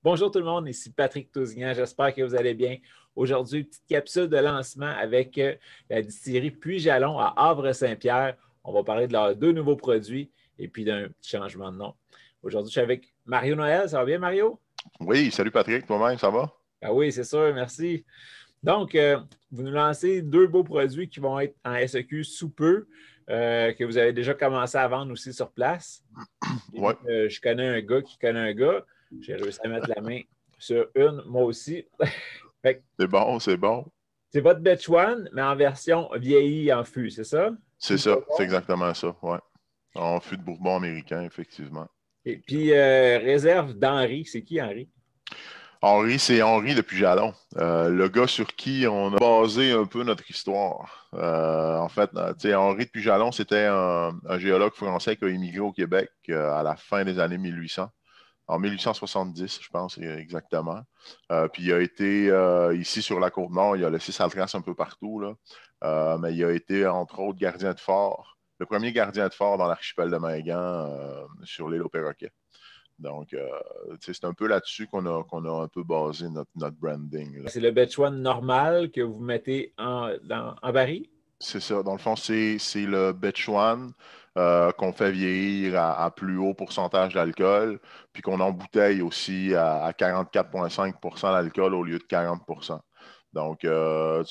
Bonjour tout le monde, ici Patrick Tousignan, j'espère que vous allez bien. Aujourd'hui, petite capsule de lancement avec la distillerie Puy-Jalon à Havre-Saint-Pierre. On va parler de leurs deux nouveaux produits et puis d'un petit changement de nom. Aujourd'hui, je suis avec Mario Noël. Ça va bien, Mario? Oui, salut Patrick, toi-même, ça va? Ah oui, c'est sûr, merci. Donc, vous nous lancez deux beaux produits qui vont être en SEQ sous peu, que vous avez déjà commencé à vendre aussi sur place. J'ai Oui, vu que je connais un gars qui connaît un gars. J'ai réussi à mettre la main sur une, moi aussi. Fait que c'est bon, c'est bon. c'est votre Batch One, mais en version vieillie en fût, c'est ça? C'est Fût de ça, c'est bourbon. exactement ça, ouais. En fût de Bourbon américain, effectivement. Et puis, réserve d'Henri. C'est qui, Henri? Henri, c'est Henri le Pujalon, le gars sur qui on a basé un peu notre histoire. En fait, tu sais, Henri de Pujalon, c'était un géologue français qui a immigré au Québec à la fin des années 1800. En 1870, je pense exactement. Puis il a été ici sur la Côte-Nord, il a laissé sa trace un peu partout, là. Mais il a été, entre autres, gardien de fort, le premier gardien de fort dans l'archipel de Mingan sur l'île aux Perroquets. Donc, c'est un peu là-dessus qu'on a un peu basé notre branding, là. C'est le Batch One normal que vous mettez en baril? C'est ça. Dans le fond, c'est le Bechuan qu'on fait vieillir à plus haut pourcentage d'alcool, puis qu'on embouteille aussi à 44,5 d'alcool au lieu de 40. Donc, tu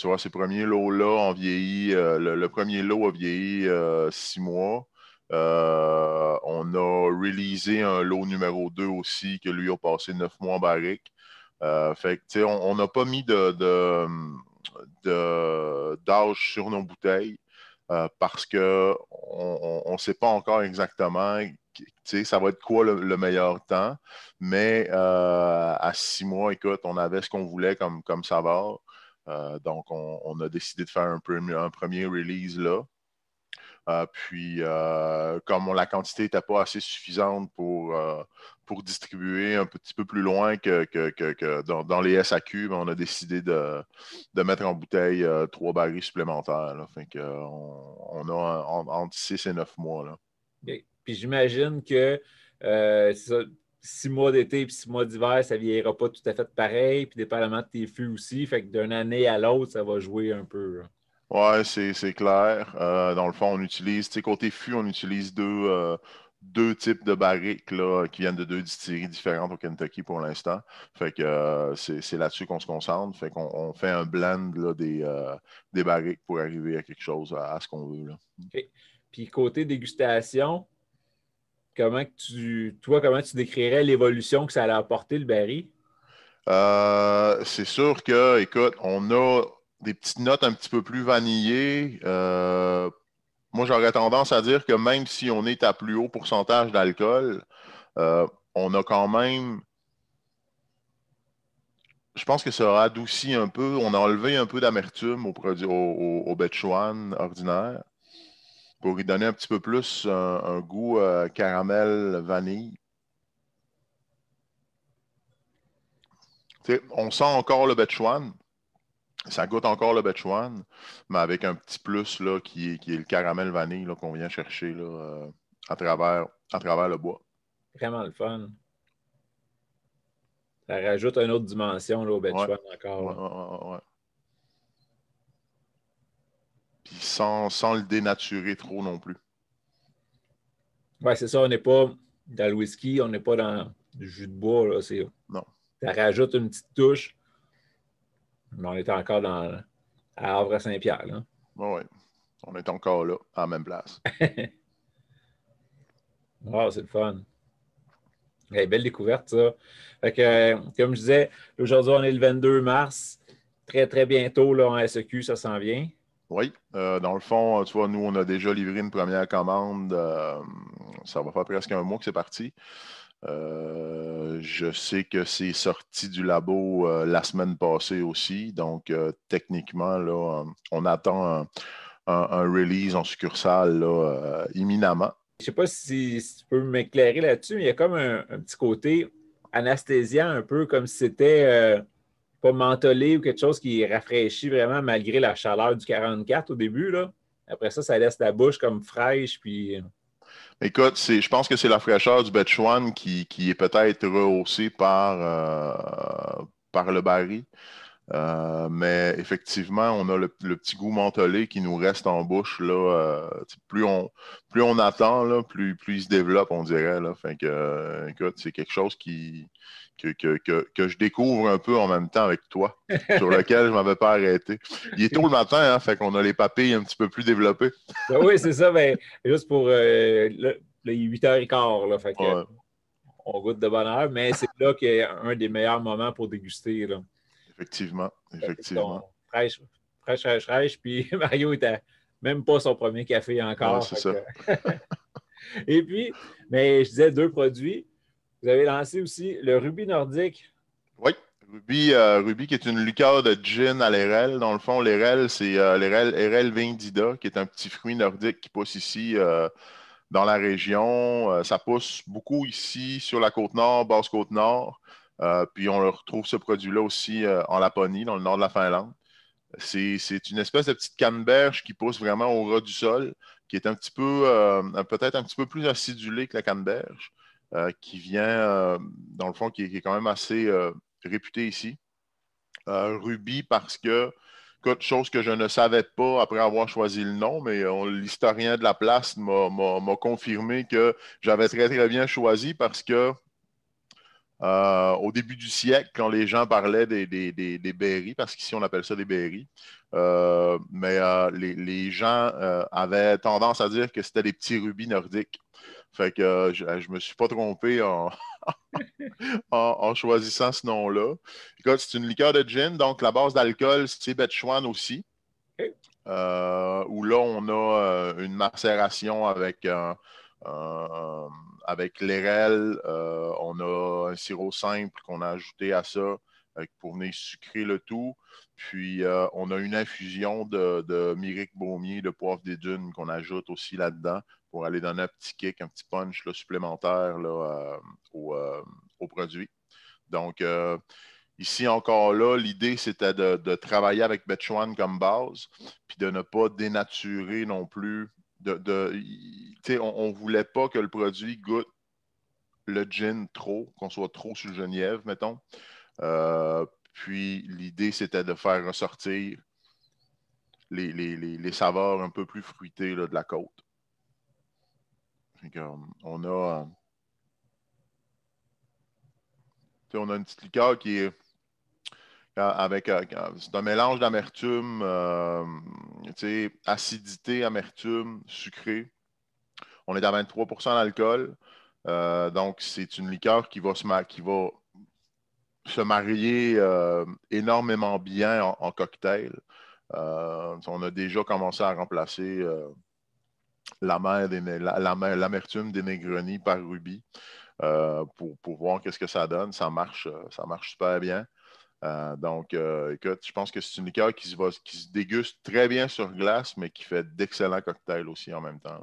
vois, ces premiers lots-là ont vieilli. Le premier lot a vieilli 6 mois. On a releasé un lot numéro 2 aussi, que lui a passé 9 mois en barrique. Fait que, tu sais, on n'a pas mis d'âge sur nos bouteilles parce qu'on ne sait pas encore exactement ça va être quoi le meilleur temps. Mais à 6 mois, écoute, on avait ce qu'on voulait comme saveur. Donc, on a décidé de faire un premier release là. Puis, comme la quantité n'était pas assez suffisante pour distribuer un petit peu plus loin que dans les SAQ, ben, on a décidé de mettre en bouteille 3 barils supplémentaires, là. Fait que, on a entre 6 et 9 mois, là. OK. Puis j'imagine que c'est ça, 6 mois d'été et 6 mois d'hiver, ça ne vieillira pas tout à fait pareil. Puis dépendamment de tes fûts aussi. Fait que d'une année à l'autre, ça va jouer un peu, là. Ouais, c'est clair. Dans le fond, on utilise, tu sais, côté fût, on utilise deux types de barriques là, qui viennent de deux distilleries différentes au Kentucky pour l'instant. Fait que c'est là-dessus qu'on se concentre. Fait qu'on fait un blend là, des barriques pour arriver à quelque chose, à ce qu'on veut, là. OK. Puis côté dégustation, comment tu décrirais l'évolution que ça a apporté le baril? C'est sûr que, écoute, on a des petites notes un petit peu plus vanillées. Moi, j'aurais tendance à dire que même si on est à plus haut pourcentage d'alcool, euh, on a quand même, je pense que ça a adouci un peu, on a enlevé un peu d'amertume au produit, au Bechuan ordinaire pour lui donner un petit peu plus un goût caramel vanille. Tu sais, on sent encore le Bechuan, ça goûte encore le Bechuan, mais avec un petit plus là, qui est le caramel vanille là, qu'on vient chercher là, à travers le bois. Vraiment le fun. Ça rajoute une autre dimension là, au Ouais, Benchwan encore, ouais, là. ouais, ouais, ouais. Puis sans le dénaturer trop non plus. Ouais, c'est ça, on n'est pas dans le whisky, on n'est pas dans du jus de bois, là. Non. Ça rajoute une petite touche, mais on est encore à Havre-Saint-Pierre, là. Ouais, ouais. On est encore là, à la même place. Wow, c'est le fun. Hey, belle découverte, ça. Fait que, comme je disais, aujourd'hui, on est le 22 mars. Très, très bientôt, là, en SEQ, ça s'en vient. Oui, dans le fond, tu vois, nous, on a déjà livré une première commande. Ça va faire presque un mois que c'est parti. Je sais que c'est sorti du labo la semaine passée aussi. Donc, techniquement, là, on attend un release en succursale là, imminemment. Je ne sais pas si tu peux m'éclairer là-dessus, mais il y a comme un petit côté anesthésiant, un peu comme si c'était pas mentholé ou quelque chose qui rafraîchit vraiment malgré la chaleur du 44 au début, là. Après ça, ça laisse la bouche comme fraîche, puis Écoute, je pense que c'est la fraîcheur du Betchwan qui est peut-être rehaussée par le baril. Mais effectivement, on a le petit goût mentholé qui nous reste en bouche. Là, plus on attend, là, plus il se développe, on dirait. Là. Fait que, écoute, c'est quelque chose que je découvre un peu en même temps avec toi, sur lequel je ne m'avais pas arrêté. Il est tôt le matin, hein, fait qu'on a les papilles un petit peu plus développées. Ben oui, c'est ça. Ben, juste pour il est 8h15, là, fait que Ouais, on goûte de bonne heure, mais c'est là qu'il y a un des meilleurs moments pour déguster. Là. effectivement, Ton effectivement. fraîche, fraîche, fraîche, fraîche. Puis Mario était même pas son premier café Ouais, encore. c'est Fait ça. Et puis, mais je disais deux produits. Vous avez lancé aussi le Rubis Nordique. Oui, Ruby qui est une liqueur de gin à l'érel. Dans le fond, l'érel, c'est l'érel Vindida, qui est un petit fruit nordique qui pousse ici dans la région. Ça pousse beaucoup ici sur la côte nord, basse côte nord. Puis on retrouve ce produit-là aussi en Laponie, dans le nord de la Finlande. C'est une espèce de petite canneberge qui pousse vraiment au ras du sol, qui est un petit peu, peut-être un petit peu plus acidulée que la canneberge, qui vient, dans le fond, qui est quand même assez réputé ici. Ruby parce que, écoute, chose que je ne savais pas après avoir choisi le nom, mais l'historien de la place m'a confirmé que j'avais très, très bien choisi parce que au début du siècle, quand les gens parlaient des berries, parce qu'ici on appelle ça des berries, mais les gens avaient tendance à dire que c'était des petits rubis nordiques. Fait que je ne me suis pas trompé en choisissant ce nom-là. Écoute, c'est une liqueur de gin, donc la base d'alcool, c'est Betchwan aussi, OK. où là, on a une macération euh, avec l'érel. On a un sirop simple qu'on a ajouté à ça pour venir sucrer le tout. Puis, on a une infusion de myrique baumier, de poivre des dunes qu'on ajoute aussi là-dedans pour aller donner un petit kick, un petit punch là, supplémentaire là, au produit. Donc, ici encore là, l'idée c'était de travailler avec Betchwan comme base, puis de ne pas dénaturer non plus. On ne voulait pas que le produit goûte le gin trop, qu'on soit trop sur le genièvre, mettons. Puis l'idée c'était de faire ressortir les saveurs un peu plus fruitées là, de la côte. Donc, on a une petite liqueur qui est c'est un mélange d'amertume, acidité, amertume, sucré. On est à 23% d'alcool. Donc, c'est une liqueur qui va se marier énormément bien en cocktail. On a déjà commencé à remplacer l'amertume des Negroni par Ruby pour voir qu'est-ce que ça donne. Ça marche super bien. Donc, écoute, je pense que c'est une liqueur qui se déguste très bien sur glace, mais qui fait d'excellents cocktails aussi en même temps.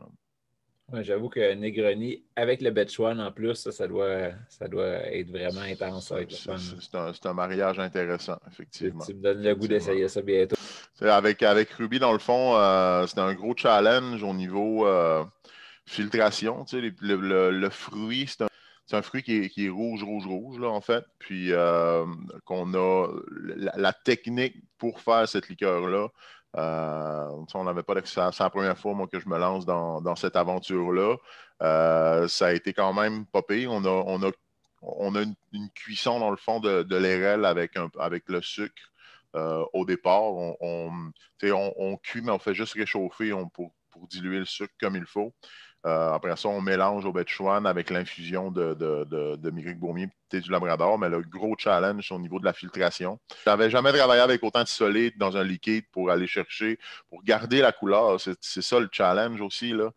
Ouais, j'avoue que Negroni, avec le Betchwan en plus, ça doit être vraiment intense. Ça va être le fun. C'est un mariage intéressant, effectivement. Tu me donnes le goût d'essayer ça bientôt. Avec Ruby, dans le fond, c'était un gros challenge au niveau filtration. Le fruit, c'est un fruit qui est rouge, rouge, rouge, là, en fait. Puis qu'on a la technique pour faire cette liqueur-là. On n'avait pas d'expérience. C'est la première fois, moi, que je me lance dans cette aventure-là. Ça a été quand même pas pire. On a une cuisson, dans le fond, de l'érel avec le sucre. Au départ, on cuit, mais on fait juste réchauffer pour diluer le sucre comme il faut. Après ça, on mélange au Betchwan avec l'infusion de myrique baumier et du Labrador, mais le gros challenge, c'est au niveau de la filtration. Je n'avais jamais travaillé avec autant de solide dans un liquide pour aller chercher, pour garder la couleur. C'est ça le challenge aussi, là.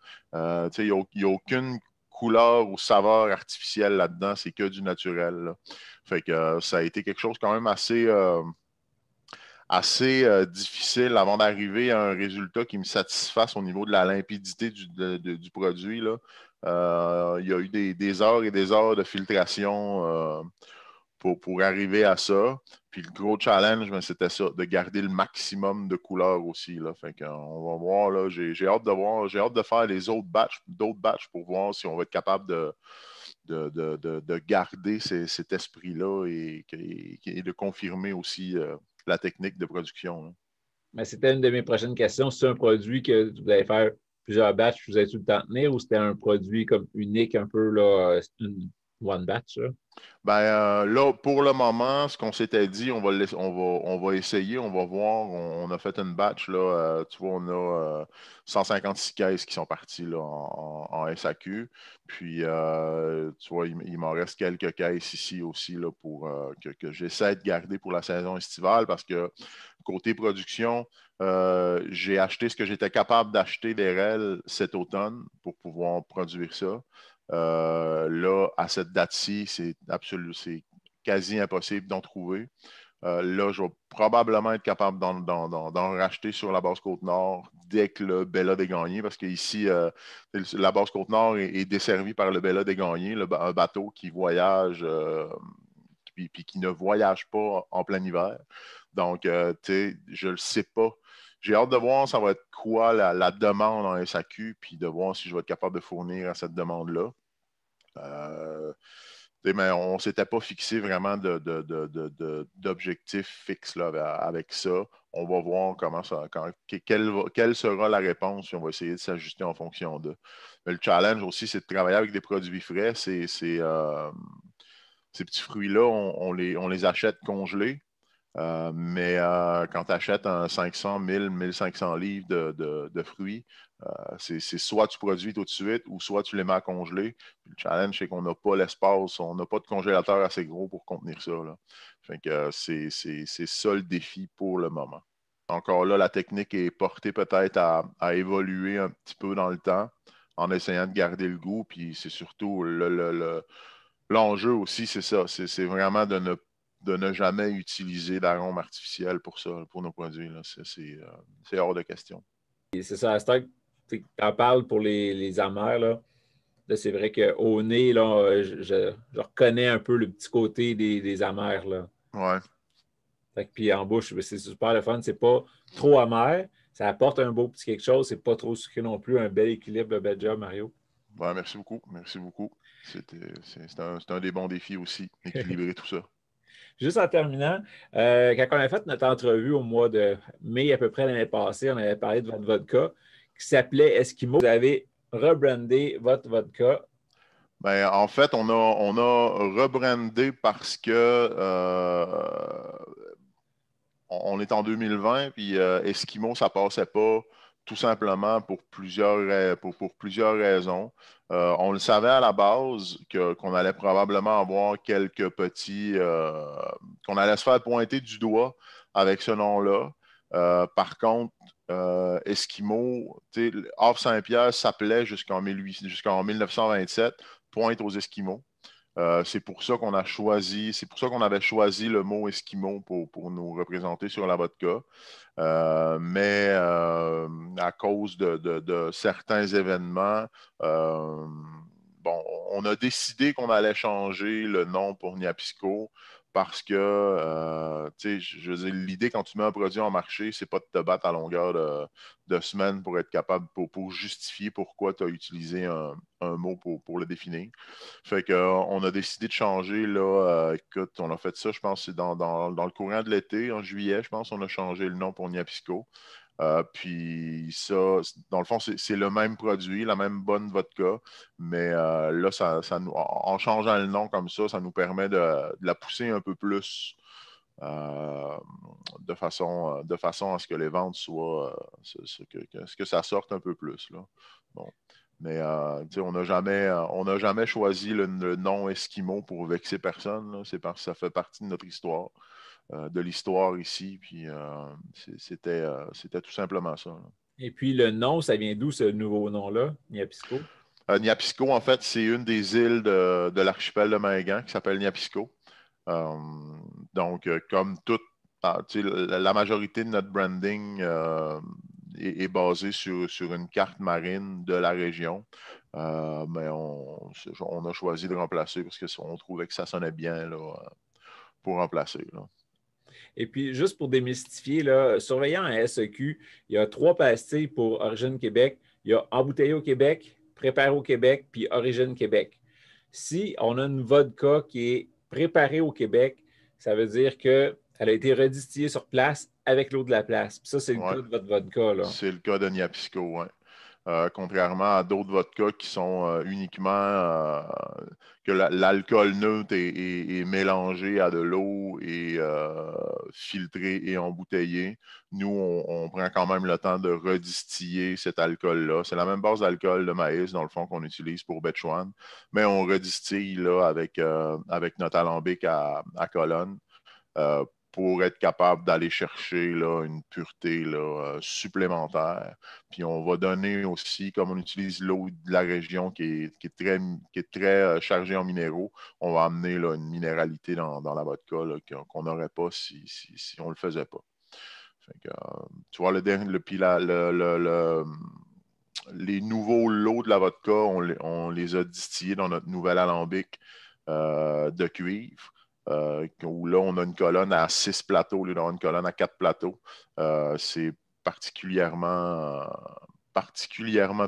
Il n'y a aucune couleur ou saveur artificielle là-dedans, c'est que du naturel, là. Fait que ça a été quelque chose quand même assez difficile avant d'arriver à un résultat qui me satisfasse au niveau de la limpidité du produit, là. Il y a eu des heures et des heures de filtration pour arriver à ça. Puis le gros challenge, ben, c'était ça, de garder le maximum de couleurs aussi. Là. Fait qu'on va voir, là, j'ai hâte de voir, j'ai hâte de faire les autres d'autres batchs pour voir si on va être capable de garder cet esprit-là et de confirmer aussi la technique de production. Là. Mais c'était une de mes prochaines questions. C'est un produit que vous allez faire plusieurs batchs, vous avez tout le temps tenir, ou c'était un produit comme unique, un peu là, une one batch? Là? Ben, là, pour le moment, ce qu'on s'était dit, on va essayer, on va voir. On a fait une batch, là, tu vois, on a 156 caisses qui sont parties là, en SAQ. Puis, tu vois, il m'en reste quelques caisses ici aussi là, pour que j'essaie de garder pour la saison estivale parce que côté production, j'ai acheté ce que j'étais capable d'acheter d'RL cet automne pour pouvoir produire ça. Là, à cette date-ci, c'est quasi impossible d'en trouver. Là, je vais probablement être capable d'en racheter sur la base Côte-Nord dès que le Bella des Gagnés, parce qu'ici, la base Côte-Nord est desservie par le Bella des Gagnés, un bateau qui voyage puis qui ne voyage pas en plein hiver. Donc, tu sais, je ne le sais pas. J'ai hâte de voir ça va être quoi la demande en SAQ, puis de voir si je vais être capable de fournir à cette demande-là. Mais on ne s'était pas fixé vraiment d'objectif fixe là, avec ça. On va voir comment quelle sera la réponse, puis on va essayer de s'ajuster en fonction de. Mais le challenge aussi, c'est de travailler avec des produits frais. Ces petits fruits-là, on les achète congelés. Mais quand tu achètes un 500, 1000, 1500 livres de fruits, c'est soit tu produis tout de suite ou soit tu les mets à congeler. Puis le challenge, c'est qu'on n'a pas l'espace, on n'a pas de congélateur assez gros pour contenir ça. Là. Fait que c'est ça le défi pour le moment. Encore là, la technique est portée peut-être à évoluer un petit peu dans le temps en essayant de garder le goût. Puis c'est surtout l'enjeu aussi, c'est ça. C'est vraiment de ne jamais utiliser d'arômes artificiels pour ça, pour nos produits. C'est hors de question. Et c'est ça, à ce temps que tu en parles pour les amers, là. Là, c'est vrai qu'au nez, là, je reconnais un peu le petit côté des amers. Là. Ouais. Fait que, puis en bouche, c'est super le fun. C'est pas trop amer. Ça apporte un beau petit quelque chose. C'est pas trop sucré non plus. Un bel équilibre, un bel job, Mario. Ouais, merci beaucoup. Merci beaucoup. C'est un des bons défis aussi, équilibrer tout ça. Juste en terminant, quand on a fait notre entrevue au mois de mai à peu près l'année passée, on avait parlé de votre vodka qui s'appelait Eskimo. Vous avez rebrandé votre vodka. Ben, en fait, on a rebrandé parce que on est en 2020, puis Eskimo, ça passait pas tout simplement pour plusieurs raisons. On le savait à la base qu'on allait probablement avoir quelques petits... qu'on allait se faire pointer du doigt avec ce nom-là. Par contre, Eskimo, Havre Saint-Pierre s'appelait jusqu'en 1927 Pointe aux Esquimaux. C'est pour ça qu'on avait choisi le mot Esquimau pour nous représenter sur la vodka. Mais à cause de certains événements, bon, on a décidé qu'on allait changer le nom pour Niapisco parce que, je veux dire, l'idée quand tu mets un produit en marché, c'est pas de te battre à longueur de semaines pour être capable, pour justifier pourquoi tu as utilisé un mot pour le définir. Fait qu'on a décidé de changer, là, écoute, on a fait ça, je pense, c'est dans le courant de l'été, en juillet, je pense, on a changé le nom pour Niapisco. Puis ça, dans le fond, c'est le même produit, la même bonne vodka, mais là, en changeant le nom comme ça nous permet de la pousser un peu plus de façon à ce que les ventes soient, que ça sorte un peu plus. Là. Bon. Mais on n'a jamais choisi le nom Esquimau pour vexer personne. Là. C'est parce que ça fait partie de notre histoire. De l'histoire ici, puis c'était tout simplement ça. Là. Et puis le nom, ça vient d'où ce nouveau nom-là, Niapisco? Niapisco, en fait, c'est une des îles de l'archipel de Maïgan qui s'appelle Niapisco. Donc, comme toute, la majorité de notre branding est basée sur une carte marine de la région. Mais on a choisi de remplacer parce qu'on trouvait que ça sonnait bien là, pour remplacer. Là. Et puis, juste pour démystifier, là, surveillant un SEQ, il y a 3 pastilles pour Origine Québec. Il y a Embouteillé au Québec, Préparé au Québec, puis Origine Québec. Si on a une vodka qui est préparée au Québec, ça veut dire qu'elle a été redistillée sur place avec l'eau de la place. Puis ça, c'est le cas de votre vodka, là. C'est le cas de Niapisco, oui. Contrairement à d'autres vodkas qui sont uniquement que l'alcool neutre est mélangé à de l'eau et filtré et embouteillé. Nous, on prend quand même le temps de redistiller cet alcool-là. C'est la même base d'alcool de maïs, dans le fond, qu'on utilise pour Betchwan, mais on redistille là, avec notre alambic à colonne. Pour être capable d'aller chercher là, une pureté là, supplémentaire. Puis on va donner aussi, comme on utilise l'eau de la région qui est très chargée en minéraux, on va amener là, une minéralité dans la vodka là, qu'on n'aurait pas si on ne le faisait pas. Fait que, tu vois, les nouveaux lots de la vodka, on les a distillés dans notre nouvel alambic de cuivre. Où là, on a une colonne à 6 plateaux, au lieu d'avoir une colonne à 4 plateaux. C'est particulièrement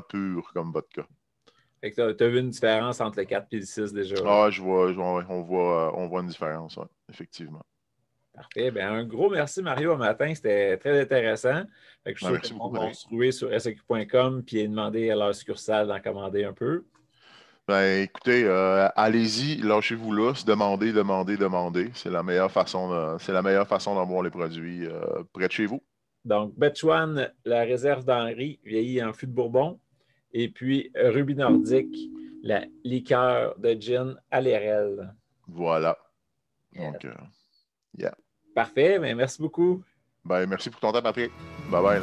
pur comme vodka. Fait que tu as vu une différence entre le 4 et le 6 déjà? Ah, on voit une différence, ouais, effectivement. Parfait. Bien, un gros merci, Mario, au matin. C'était très intéressant. Fait que je suis sûr qu'on va se trouver sur seq.com et demander à leur succursale d'en commander un peu. Ben, écoutez, allez-y, lâchez-vous là, demandez. C'est la meilleure façon d'avoir les produits près de chez vous. Donc, Betchwan, la réserve d'Henri, vieillie en fût de Bourbon. Et puis, Rubis Nordique, la liqueur de gin à l'érel. Voilà. Donc, yeah. Parfait. Ben, merci beaucoup. Ben, merci pour ton temps, Patrick. Bye bye.